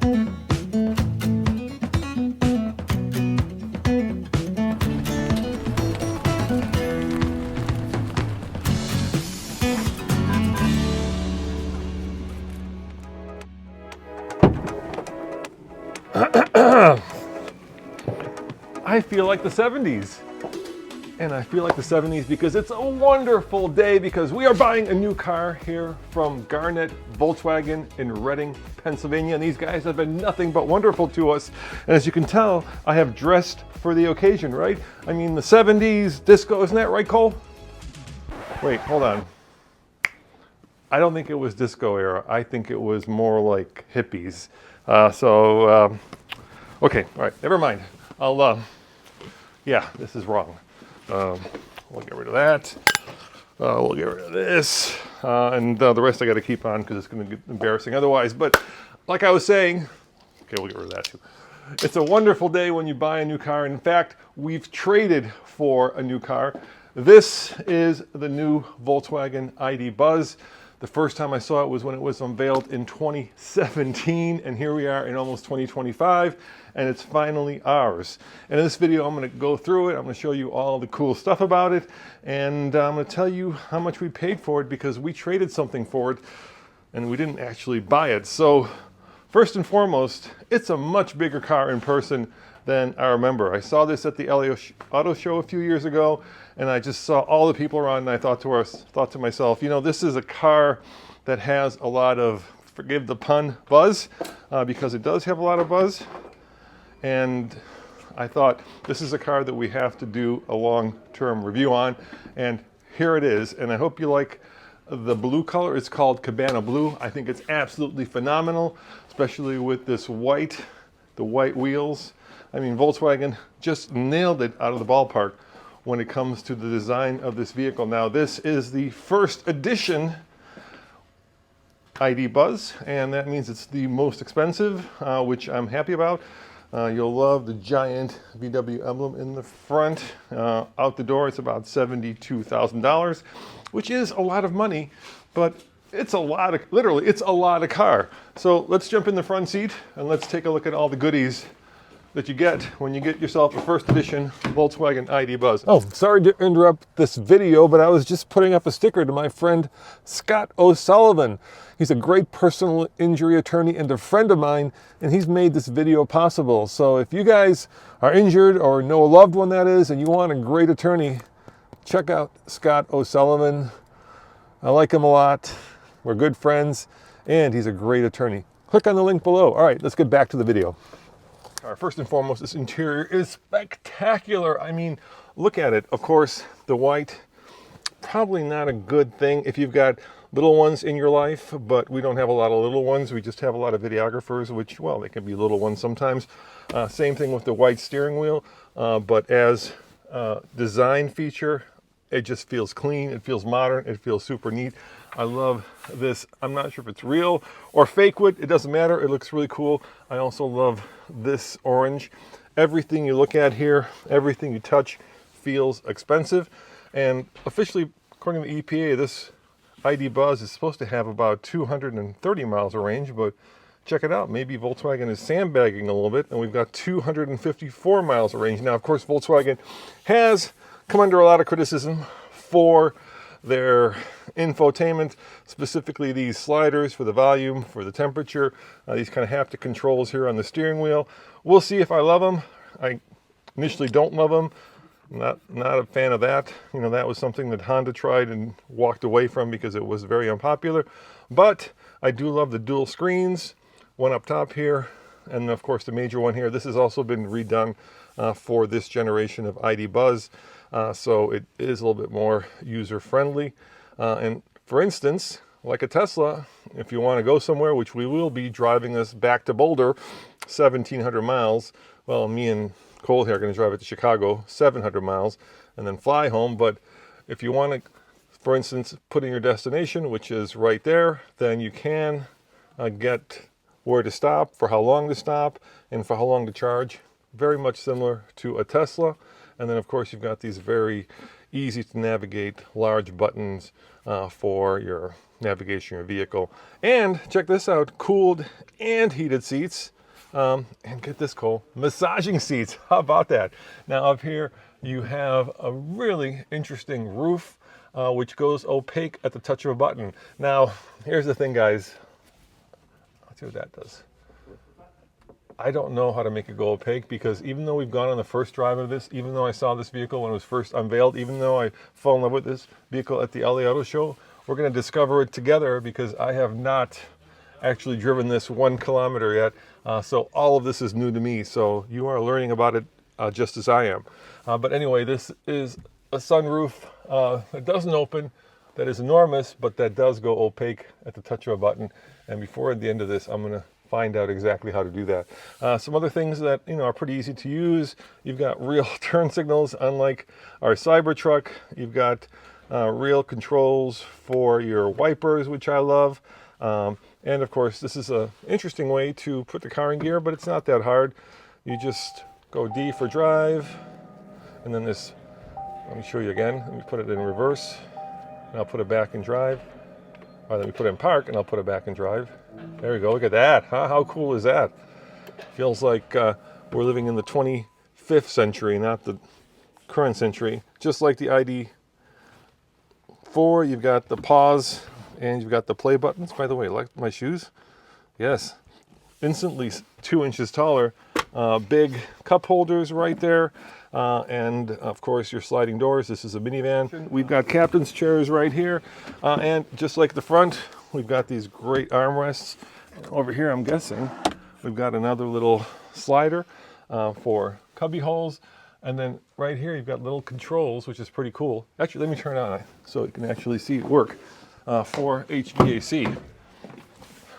I feel like the 70s. And I feel like the 70s because it's a wonderful day because we are buying a new car here from Garnet Volkswagen in Reading, Pennsylvania. And these guys have been nothing but wonderful to us. And as you can tell, I have dressed for the occasion, right? I mean, the 70s, disco, isn't that right, Cole? Wait, hold on. I don't think it was disco era. I think it was more like hippies. Okay, all right, never mind. Yeah, this is wrong. We'll get rid of that. We'll get rid of this. And the rest I got to keep on because it's going to get embarrassing otherwise. But like I was saying, okay, we'll get rid of that too. It's a wonderful day when you buy a new car. In fact, we've traded for a new car. This is the new Volkswagen id.buzz. The first time I saw it was when it was unveiled in 2017, and here we are in almost 2025, and it's finally ours. And in this video, I'm going to go through it. I'm going to show you all the cool stuff about it, and I'm going to tell you how much we paid for it because we traded something for it, and we didn't actually buy it. So first and foremost, it's a much bigger car in person than I remember. I saw this at the LA Auto Show a few years ago, and I just saw all the people around, and I thought to myself, you know, this is a car that has a lot of, forgive the pun, buzz, because it does have a lot of buzz. And I thought this is a car that we have to do a long-term review on, and here it is. And I hope you like the blue color. It's called Cabana Blue. I think it's absolutely phenomenal, especially with this white, the white wheels. I mean, Volkswagen just nailed it out of the ballpark when it comes to the design of this vehicle. Now, this is the first edition id.buzz, and that means it's the most expensive, which I'm happy about. You'll love the giant VW emblem in the front. Out the door, it's about $72,000, which is a lot of money, but it's a lot of, literally, it's a lot of car. So let's jump in the front seat and let's take a look at all the goodies that you get when you get yourself a first edition Volkswagen id.buzz. Oh, sorry to interrupt this video, but I was just putting up a sticker to my friend Scott O'Sullivan. He's a great personal injury attorney and a friend of mine, and he's made this video possible. So if you guys are injured or know a loved one that is, and you want a great attorney, check out Scott O'Sullivan. I like him a lot. We're good friends, and he's a great attorney. Click on the link below. All right, let's get back to the video. First and foremost, this interior is spectacular. I mean, look at it. Of course, the white, probably not a good thing if you've got little ones in your life, but we don't have a lot of little ones. We just have a lot of videographers, which, well, they can be little ones sometimes. Same thing with the white steering wheel, but as a design feature, it just feels clean, it feels modern, it feels super neat. I love this. I'm not sure if it's real or fake wood. It doesn't matter. It looks really cool. I also love this orange. Everything you look at here, everything you touch feels expensive. And officially, according to the EPA, this id.buzz is supposed to have about 230 miles of range, but check it out. Maybe Volkswagen is sandbagging a little bit, and we've got 254 miles of range. Now, of course, Volkswagen has come under a lot of criticism for their infotainment, specifically these sliders for the volume, for the temperature, these kind of haptic controls here on the steering wheel. We'll see if I love them. I initially don't love them. Not a fan of that. You know, that was something that Honda tried and walked away from because it was very unpopular. But I do love the dual screens, one up top here, and of course the major one here. This has also been redone for this generation of id.buzz. So it is a little bit more user-friendly. And for instance, like a Tesla, if you want to go somewhere, which we will be driving us back to Boulder, 1,700 miles. Well, me and Cole here are going to drive it to Chicago, 700 miles, and then fly home. But if you want to, for instance, put in your destination, which is right there, then you can get where to stop, for how long to stop, and for how long to charge. Very much similar to a Tesla. And then, of course, you've got these very easy to navigate large buttons for your navigation of your vehicle. And check this out, cooled and heated seats. And get this, Cole, massaging seats. How about that? Now up here you have a really interesting roof, which goes opaque at the touch of a button. Now, here's the thing, guys. Let's see what that does. I don't know how to make it go opaque, because even though we've gone on the first drive of this, even though I saw this vehicle when it was first unveiled, even though I fell in love with this vehicle at the LA Auto Show, we're going to discover it together, because I have not actually driven this 1 kilometer yet. So all of this is new to me. So you are learning about it just as I am. But anyway, this is a sunroof that doesn't open, that is enormous, but that does go opaque at the touch of a button. And before the end of this, I'm going to find out exactly how to do that. Some other things that are pretty easy to use. You've got real turn signals, unlike our Cybertruck. You've got real controls for your wipers, which I love. And of course, this is an interesting way to put the car in gear, but it's not that hard. You just go D for drive, and then this, let me show you again. Let me put it in reverse, and I'll put it back in drive. Or let me put it in park, and I'll put it back in drive. There we go, look at that. How cool is that? Feels like we're living in the 25th century, not the current century. Just like the ID.4, you've got the pause, and you've got the play buttons. By the way, like my shoes? Yes. Instantly 2 inches taller. Big cup holders right there. And of course your sliding doors. This is a minivan. We've got captain's chairs right here. And just like the front, we've got these great armrests. Over here, I'm guessing, we've got another little slider for cubby holes. And then right here, you've got little controls, which is pretty cool. Actually, let me turn it on so you can actually see it work. For HVAC.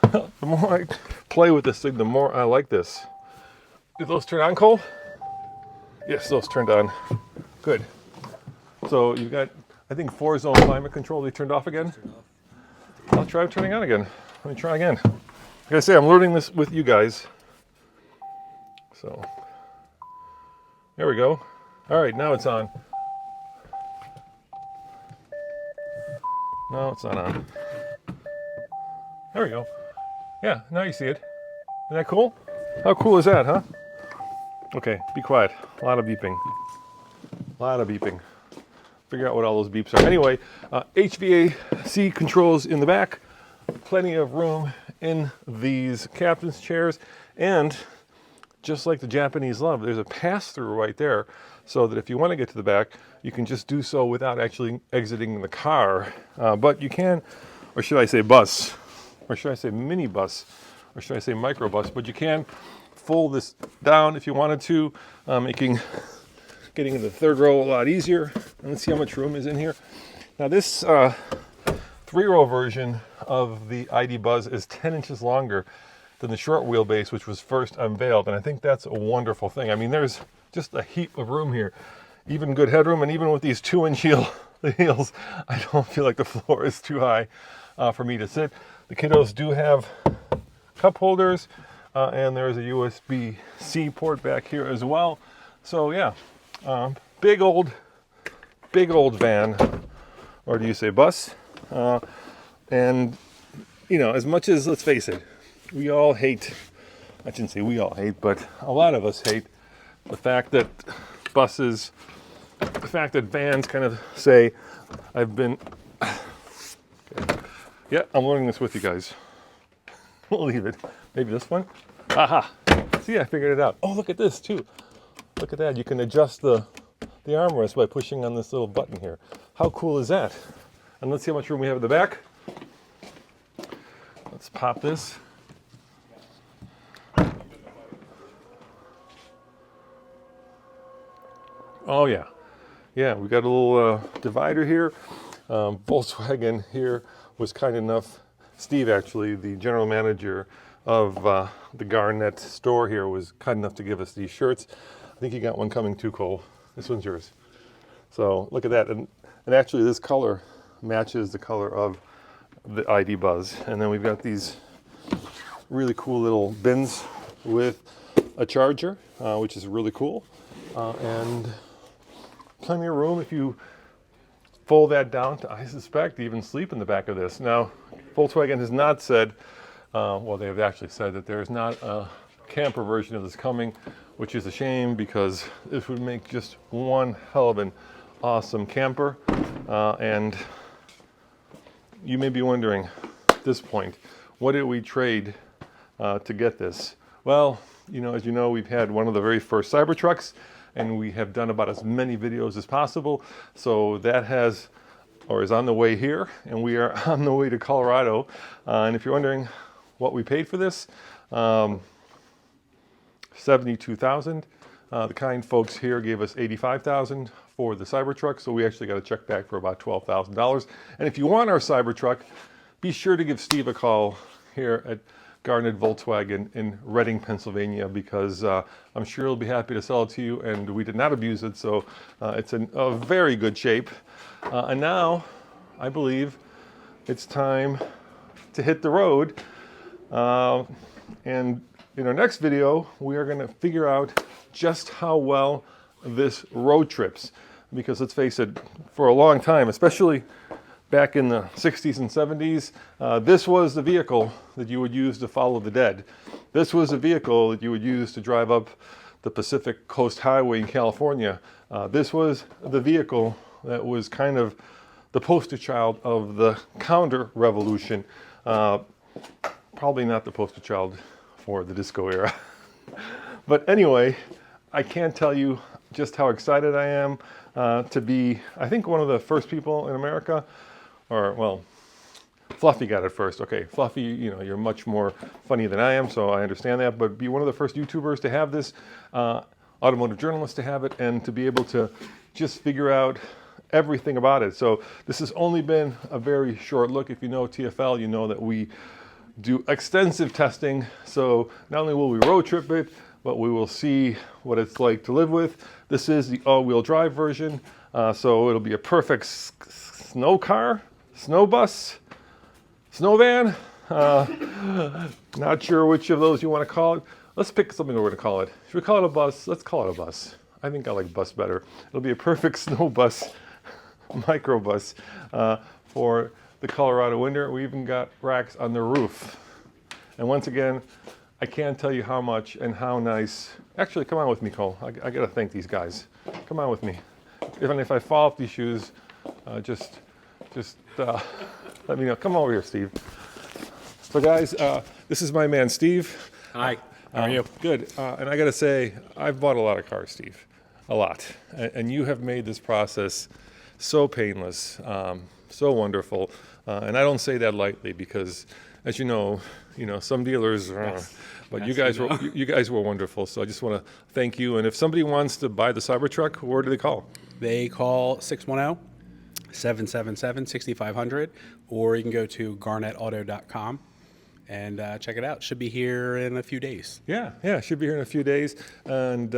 The more I play with this thing, the more I like this. Did those turn on, Cole? Yes, those turned on. Good. So you've got, I think, 4-zone climate control. They turned off again? I'll try turning on again. Let me try again. Like I say, I'm learning this with you guys. So, there we go. All right, now it's on. No, it's not on. There we go. Yeah, now you see it. Isn't that cool? How cool is that, huh? Okay, be quiet. A lot of beeping. A lot of beeping. Figure out what all those beeps are. Anyway, HVAC controls in the back. Plenty of room in these captain's chairs. And just like the Japanese love, there's a pass-through right there, so that if you want to get to the back, you can just do so without actually exiting the car. But you can, or should I say bus, or should I say minibus, or should I say microbus, but you can fold this down if you wanted to, making getting into the third row a lot easier. And let's see how much room is in here. Now this 3-row version of the id.buzz is 10 inches longer than the short wheelbase, which was first unveiled. And I think that's a wonderful thing. I mean, there's just a heap of room here, even good headroom. And even with these 2-inch heels, I don't feel like the floor is too high for me to sit. The kiddos do have cup holders, and there's a USB-C port back here as well. So yeah, big old van, or do you say bus? And you know, as much as, let's face it, we all hate, I shouldn't say we all hate, but a lot of us hate the fact that buses, the fact that vans kind of say, I've been, yeah, I'm learning this with you guys. We'll leave it. Maybe this one. Aha! See, I figured it out. Oh, look at this too. Look at that. You can adjust the armrest by pushing on this little button here. How cool is that? And let's see how much room we have at the back. Let's pop this. Oh yeah. Yeah, we got a little divider here. Volkswagen here was kind enough, Steve actually, the general manager of the Garnett store here, was kind enough to give us these shirts. I think you got one coming too, Cole. This one's yours. So look at that. And actually this color matches the color of the id.buzz. And then we've got these really cool little bins with a charger, which is really cool. And plenty of room if you fold that down to, I suspect, even sleep in the back of this. Now, Volkswagen has not said, well, they have actually said that there's not a camper version of this coming, which is a shame because this would make just one hell of an awesome camper. And you may be wondering at this point, what did we trade to get this? Well, as you know, we've had one of the very first Cybertrucks, and we have done about as many videos as possible. So that is on the way here, and we are on the way to Colorado. And if you're wondering what we paid for this, $72,000. The kind folks here gave us $85,000 for the Cybertruck, so we actually got a check back for about $12,000. And if you want our Cybertruck, be sure to give Steve a call here at Garnet Volkswagen in Reading, Pennsylvania, because I'm sure he'll be happy to sell it to you, and we did not abuse it, so it's in a very good shape. And now, I believe it's time to hit the road. And in our next video, we are going to figure out just how well this road trips. Because let's face it, for a long time, especially back in the 60s and 70s, this was the vehicle that you would use to follow the dead. This was a vehicle that you would use to drive up the Pacific Coast Highway in California. This was the vehicle that was kind of the poster child of the counter revolution. Probably not the poster child for the disco era. But anyway, I can't tell you just how excited I am to be, I think, one of the first people in America, or well, Fluffy got it first. Okay, Fluffy, you're much more funny than I am, so I understand that, but be one of the first YouTubers to have this, automotive journalists to have it, and to be able to just figure out everything about it. So this has only been a very short look. If you know TFL, you know that we do extensive testing. So not only will we road trip it, but we will see what it's like to live with. This is the all-wheel drive version. So it'll be a perfect snow car, snow bus, snow van. Not sure which of those you want to call it. Let's pick something we're going to call it. Should we call it a bus? Let's call it a bus. I think I like bus better. It'll be a perfect snow bus, microbus for the Colorado winter. We even got racks on the roof. And once again, I can't tell you how much and how nice. Actually, come on with me, Cole. I got to thank these guys. Come on with me. Even if I fall off these shoes, just let me know. Come over here, Steve. So guys, this is my man, Steve. Hi, how are you? Good. And I got to say, I've bought a lot of cars, Steve. A lot. And you have made this process so painless, so wonderful. And I don't say that lightly because, as you know, some dealers, but you guys were wonderful. So I just want to thank you. And if somebody wants to buy the Cybertruck, where do they call? They call 610-777-6500, or you can go to garnetauto.com and check it out. Should be here in a few days. Yeah, should be here in a few days. And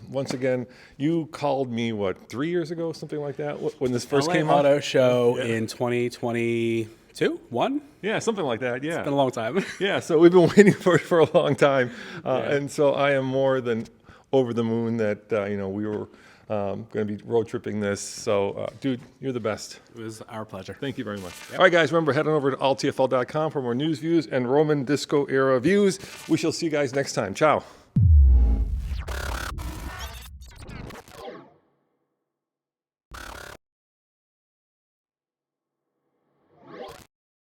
once again, you called me, 3 years ago, something like that, when this first came out? Auto Show in 2022, 1? Yeah, something like that, yeah. It's been a long time. Yeah, so we've been waiting for it for a long time. And so I am more than over the moon that, we were going to be road tripping this. So, dude, you're the best. It was our pleasure. Thank you very much. Yep. All right, guys, remember, head on over to alltfl.com for more news, views, and Roman disco era views. We shall see you guys next time. Ciao.